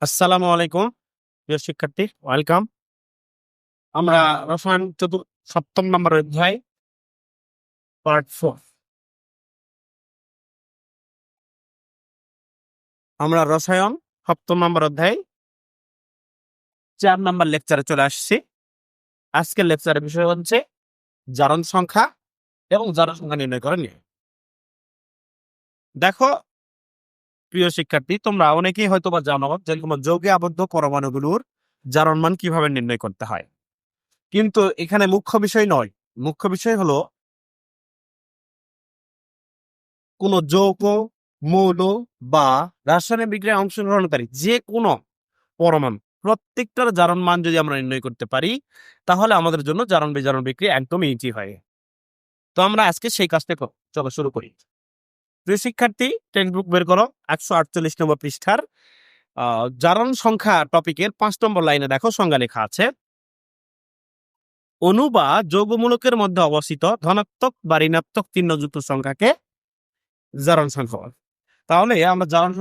আসসালামু আলাইকুম প্রিয় শিক্ষার্থী, ওয়েলকাম। আমরা রসায়ন সপ্তম নম্বর অধ্যায় পার্ট 4। আমরা রসায়ন সপ্তম নম্বর অধ্যায় 4 নম্বর লেকচারে চলে আসছি। আজকের লেকচারের বিষয় হচ্ছে জারণ সংখ্যা এবং জারণ সংখ্যা নির্ণয় করা নিয়ে। দেখো প্রিয় শিক্ষার্থী, তোমরা অনেকেই হয়তো বা জানো যে যৌগে আবদ্ধ পরমাণুগুলোর জারণ মান কিভাবে নির্ণয় করতে হয়, কিন্তু এখানে মুখ্য বিষয় নয়। মুখ্য বিষয় হলো কোন যৌগ, মৌল বা রাসায়নিক বিক্রিয়ায় অংশগ্রহণকারী যে কোনো পরমাণু প্রত্যেকটার জারণ মান যদি আমরা নির্ণয় করতে পারি, তাহলে আমাদের জন্য জারণ বিজারণ বিক্রিয়া একদম ইজি হয়। তো আমরা আজকে সেই কাজটা চলো শুরু করি। প্রিয় শিক্ষার্থী, টেক্সট বুক বের করো, 148 নম্বর পৃষ্ঠার জারণ সংখ্যা টপিকের 5 নম্বর লাইনে দেখো সংজ্ঞা লেখা আছে, অণু বা যৌগমূলকের মধ্যে অবস্থিত ধনাত্মক বা ঋণাত্মক চিহ্নযুক্ত সংখ্যাকে জারণ সংখ্যা বলে। তাহলে আমরা জারণ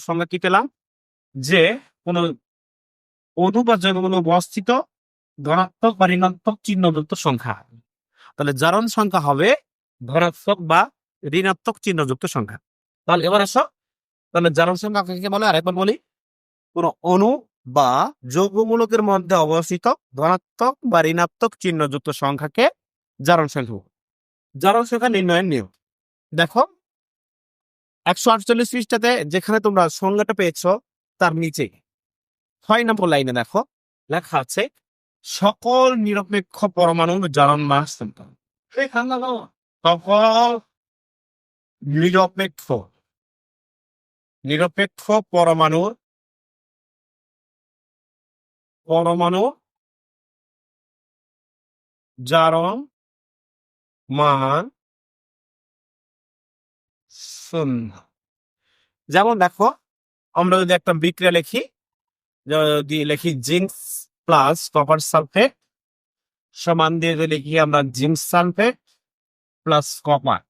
সংখ্যা কি পেলাম? যে কোন অণু বা যৌগমূলক অবস্থিত ধনাত্মক বা ঋণাত্মক চিহ্নযুক্ত সংখ্যা। তাহলে জারণ সংখ্যা হবে ধনাত্মক বা ঋণাত্মক চিহ্নযুক্ত সংখ্যা। তাহলে এবার আসো, তাহলে জারণ সংখ্যা কাকে বলে আরেকবার বলি। কোন অণু বা যৌগমূলকের মধ্যে অবস্থিত ধনাত্মক বা ঋণাত্মক চিহ্নযুক্ত সংখ্যাকে জারণ সংখ্যা বলে। জারণ সংখ্যা নির্ণয়ের নিয়ম দেখো, 148 পৃষ্ঠাতে যেখানে তোমরা সংজ্ঞাটা পেয়েছো তার নিচে 6 নম্বর লাইনে দেখো লেখা আছে, সকল নিরপেক্ষ পরমাণুর জারণ মান সমান। সকল নিরপেক্ষ নিরপেক্ষ পরমাণু জারণ মান শূন্য। যেমন দেখো, আমরা যদি একটা বিক্রিয়া লিখি, যদি লিখি জিঙ্ক প্লাস কপার সালফেট সমান দিয়ে যদি লিখি আমরা জিঙ্ক সালফেট প্লাস কপার।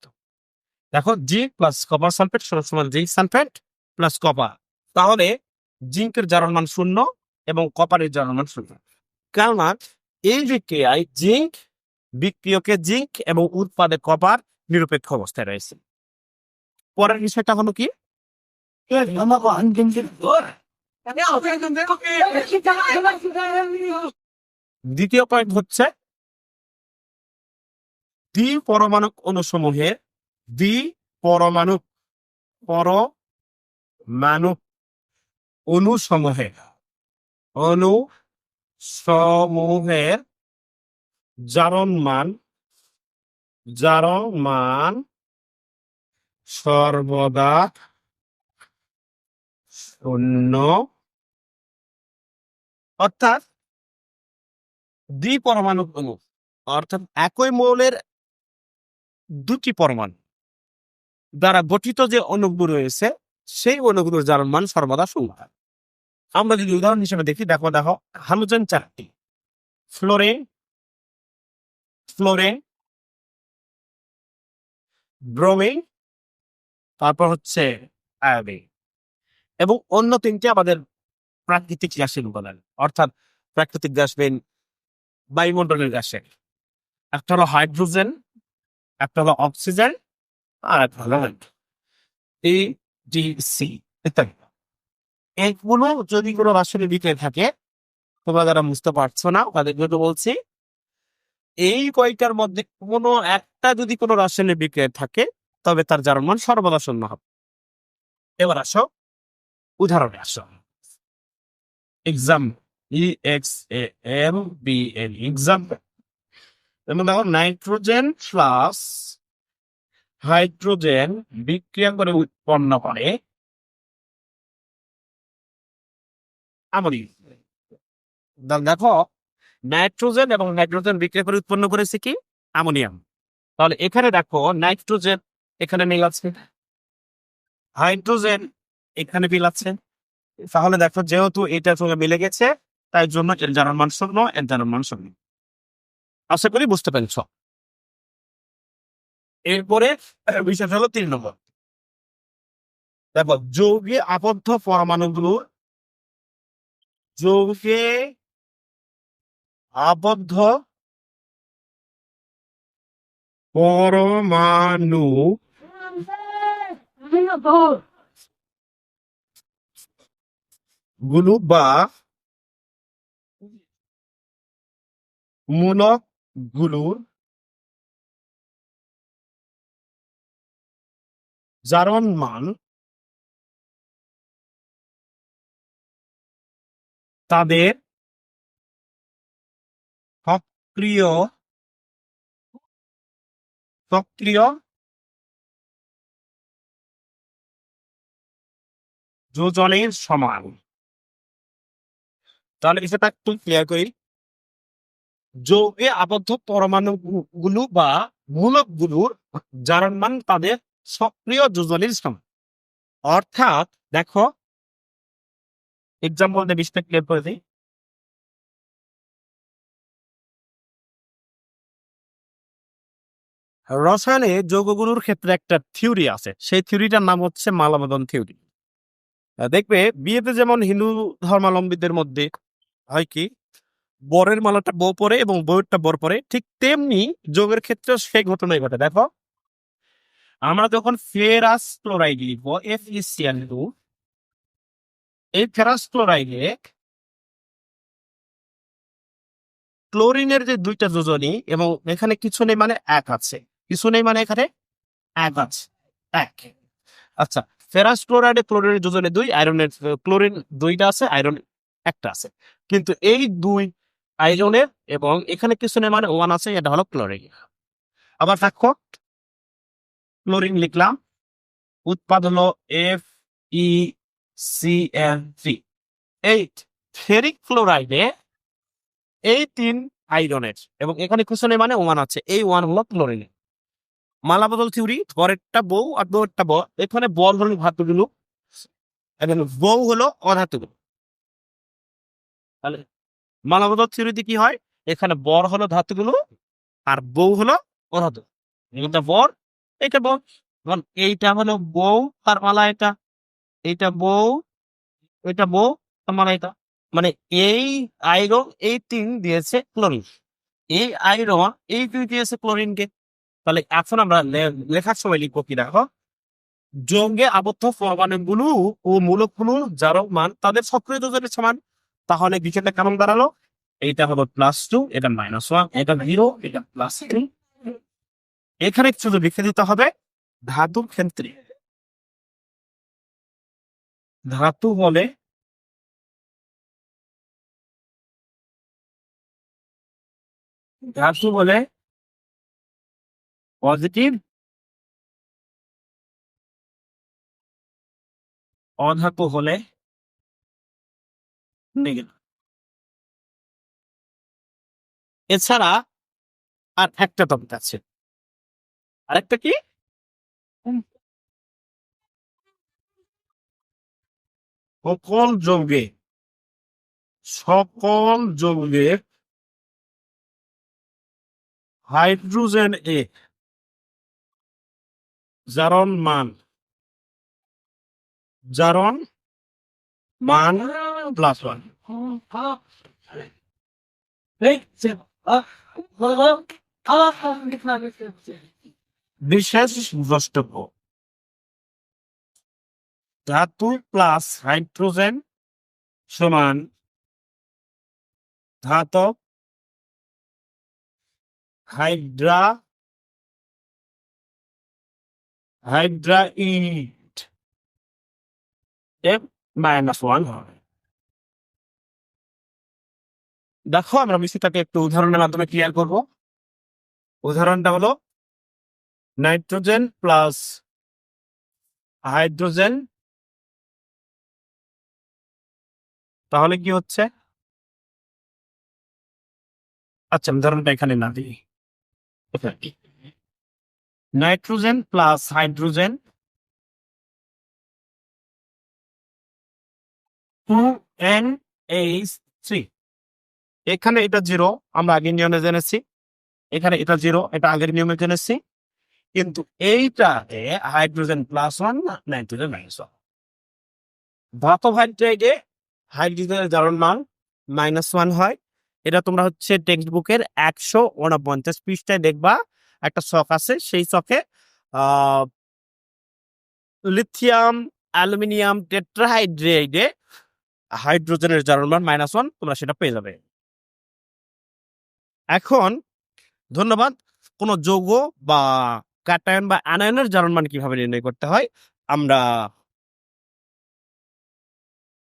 দেখো, জিঙ্ক প্লাস কপার সালফেট সমান জিঙ্ক সালফেট প্লাস কপার। তাহলে জিঙ্কের জারণ মান শূন্য এবং কপারের জারণ মান শূন্য। কেননা এই বিক্রিয়ায় জিঙ্ক বিক্রিয়কে জিঙ্ক এবং উৎপাদে কপার নিরপেক্ষ অবস্থায় রয়েছে। পরের বিষয়টা হলো কি, দ্বিতীয় পয়েন্ট হচ্ছে দ্বিপরমাণুক অণুসমূহের দ্বিপরমাণুক পরমাণুক অণুসমূহের জারণ মান সর্বদা শূন্য। অর্থাৎ দ্বিপরমাণুক অণু অর্থাৎ একই মৌলের দুটি পরমাণু দ্বারা গঠিত যে অণুগুলো রয়েছে সেই অণুগুলোর জারণ মান সর্বদা শূন্য। আমরা যদি উদাহরণ হিসেবে দেখি, দেখো হাইড্রোজেন 4টি, ফ্লোরিন, ব্রোমিন, তারপর হচ্ছে আয়োডিন, এবং অন্য 3টি আমাদের প্রাকৃতিক গ্যাসের উপাদান, অর্থাৎ প্রাকৃতিক গ্যাস বায়ুমণ্ডলের গ্যাসের। একটা হলো হাইড্রোজেন, একটা হলো অক্সিজেন, আর একটা হলো এডিসি ইত্যাদি। এইগুলো যদি কোনো রাসায়নিক বিক্রিয়া থাকে, তোমরা যারা বুঝতে পারছো না তাদের জন্য বলছি, এই কয়টার মধ্যে কোনো একটা যদি কোনো রাসায়নিক বিক্রিয়া থাকে তবে তার জারণ মান সর্বদা শূন্য হবে। এবার আসো উদাহরণে আসো। Example, EXAMPL example. যেমন দেখো, নাইট্রোজেন প্লাস হাইড্রোজেন বিক্রিয়া করে উৎপন্ন করে অ্যামোনিয়া। দেখো, নাইট্রোজেন এবং হাইড্রোজেন বিক্রিয়া করে উৎপন্ন করেছে কি? অ্যামোনিয়াম। তাহলে এখানে দেখো, নাইট্রোজেন এখানে মিল আছে, হাইড্রোজেন এখানে মিল আছে। তাহলে দেখো, যেহেতু এটার সঙ্গে মিলে গেছে তাই জন্য এর জারণ মান শূন্য, এর জারণ মান শূন্য। আশা করি বুঝতে পেরেছ। এরপরে বিষয় হলো 3 নম্বর। দেখো, যৌগে আবদ্ধ পরমাণুগুলো যৌগে আবদ্ধ পরমাণু গুলো বা মূলক গুলোর জারণ মান তাদের সক্রিয় সক্রিয় যোজনের সমান। তাহলে বিষয়টা একটু ক্লিয়ার করি। যৌগে আবদ্ধ পরমাণু গুলো বা মূলক গুলোর জারণ মান তাদের সক্রিয় যোজনের সমান। অর্থাৎ দেখো, এক্সাম্পল দিয়ে বিষয়টা ক্লিয়ার করে দিই। রসায়নে যৌগগুলোর ক্ষেত্রে একটা থিওরি আছে, সেই থিওরিটার নাম হচ্ছে মালাবদল থিওরি। দেখবে বিয়েতে যেমন হিন্দু ধর্মাবলম্বীদের মধ্যে হয় কি, বরের মালাটা বউ পরে এবং বউয়েরটা বর পরে, ঠিক তেমনি যোগের ক্ষেত্রে সেই ঘটনাই ঘটে। দেখো, আমরা যখন ফেরাস ক্লোরাইড লিখবো FeCl2, এই ফেরাস ক্লোরাইডে ক্লোরিনের যে দুইটা যোজনী এবং এখানে কিছু নেই মানে এক আছে, কিছু নেই মানে এখানে এক আছে, এক। আচ্ছা, ফেরাস ক্লোরাইডে ক্লোরিনের যোজনে দুই, আয়রনের ক্লোরিন দুইটা আছে, আয়রন একটা আছে, কিন্তু এই দুই আয়রনের এবং এখানে কিছু নেই মানে ওয়ান আছে, এটা হলো ক্লোরিন। আবার দেখো, ক্লোরিন লিখলাম, উৎপাদ হলো FeCl3। এই ফেরিক ক্লোরাইডে এই তিন আয়রনের এবং এখানে কিছু নেই মানে ওয়ান আছে, এই ওয়ান হলো ক্লোরিন। মালাবদল থিওরি, বরেরটা বউ আর বউয়েরটা বর, এখানে বর হলো ধাতুগুলো এবং বউ হলো অধাতুগুলো। তাহলে মালাবদল থিওরিতে কি হয়, এখানে বর হলো ধাতুগুলো আর বউ হলো অধাতু। এটা বর, এটা বর। এইটা হলো বউ আর মালা, এটা এইটা বউ, এটা বউ আর মালা এটা। মানে এই আয়রন এই তিন দিয়েছে ক্লোরিন, এই আয়রন এই দুই দিয়েছে ক্লোরিনকে। তাহলে এখন আমরা লেখার সময় লিখবো কি, দেখো, যৌগে আবদ্ধ পরমাণুগুলো ও মূলকগুলোর জারক মান তাদের সক্রিয় যোজনের সমান। তাহলে বিষয়টা কেমন দাঁড়ালো, এইটা হলো +2, এটা -1, এটা 0, এটা +3। এখানে শুধু লিখে দিতে হবে ধাতুর ক্ষেত্রে, ধাতু হলে ধাতু হলে পজিটিভ, অধাতু হলে নেগেটিভ। এছাড়া আর একটা টপিক আছে, আরেকটা কি, সকল যৌগে, সকল যৌগে হাইড্রোজেন এ জারণ মান, জারণ মান +1। বিশেষ দ্রষ্টব্য, ধাতু প্লাস হাইড্রোজেন সমান ধাতব হাইড্রা হাইড্রাইড F-1 হয়। দেখো, আমরা বিষয়টাকে একটু উদাহরণের মাধ্যমে ক্লিয়ার করব। উদাহরণটা হলো নাইট্রোজেন প্লাস হাইড্রোজেন, তাহলে কি হচ্ছে, আচ্ছা উদাহরণটা এখানে না দিই, নাইট্রোজেন প্লাস হাইড্রোজেন 2NH3। এখানে এটা 0, আমরা আগের নিয়মে জেনেছি, এখানে এটা 0, এটা আগের নিয়মে জেনেছি, কিন্তু এইটাতে হাইড্রোজেন +1, নাইট্রোজেন -1। ধাতব হাইড্রাইডে হাইড্রোজেনের জারণ মান -1 হয়। এটা তোমরা হচ্ছে টেক্সট বুকের ১৪৯ পৃষ্ঠায় দেখবা একটা ছক আছে। সেই ছকে আ লিথিয়াম, অ্যালুমিনিয়াম টেট্রাহাইড্রাইডে হাইড্রোজেনের জারণ মান -1 তোমরা সেটা পেয়ে যাবে। এখন ধন্যবাদ। কোন যৌগ বা ক্যাটায়ন বা অ্যানায়নের জারণ মান কিভাবে নির্ণয় করতে হয়? আমরা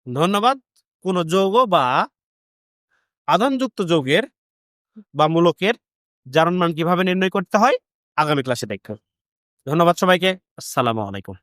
ধন্যবাদ। কোন যৌগ বা আধানযুক্ত যৌগের বা মূলকের জারণ মান কিভাবে নির্ণয় করতে হয়? আগামী ক্লাসে দেখব। ধন্যবাদ সবাইকে। আসসালামু আলাইকুম।